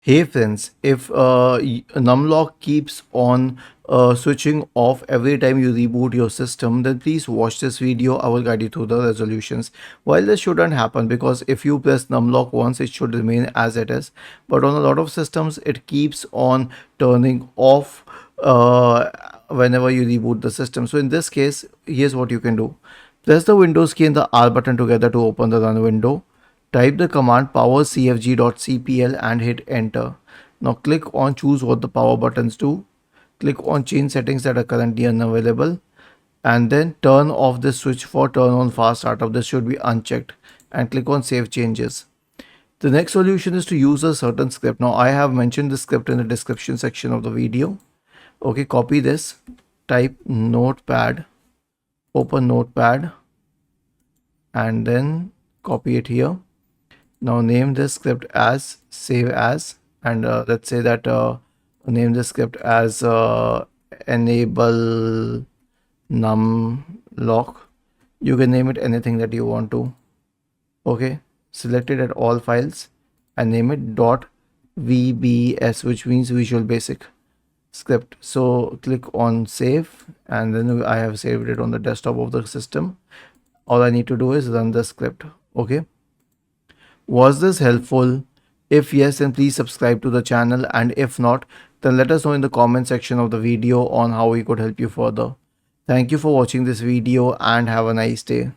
Hey friends, if numlock keeps on switching off every time you reboot your system, then please watch this video. I will guide you through the resolutions. While this shouldn't happen, because if you press numlock once, it should remain as it is. But on a lot of systems, it keeps on turning off whenever you reboot the system. So in this case, here's what you can do. Press the Windows key and the R button together to open the run window. Type the command powercfg.cpl and hit enter. Now click on choose what the power buttons do. Click on change settings that are currently unavailable and then turn off the switch for turn on fast startup. This should be unchecked and click on save changes. The next solution is to use a certain script. Now I have mentioned the script in the description section of the video. Okay, copy this, type notepad, open notepad and then copy it here. Now name this script as save as and let's say that name the script as enable numlock. You can name it anything that you want to. Okay, select it at all files and name it .vbs, which means Visual Basic script. So click on save and then I have saved it on the desktop of the system. All I need to do is run the script. Okay. Was this helpful? If yes, then please subscribe to the channel, and if not, then let us know in the comment section of the video on how we could help you further. Thank you for watching this video and have a nice day.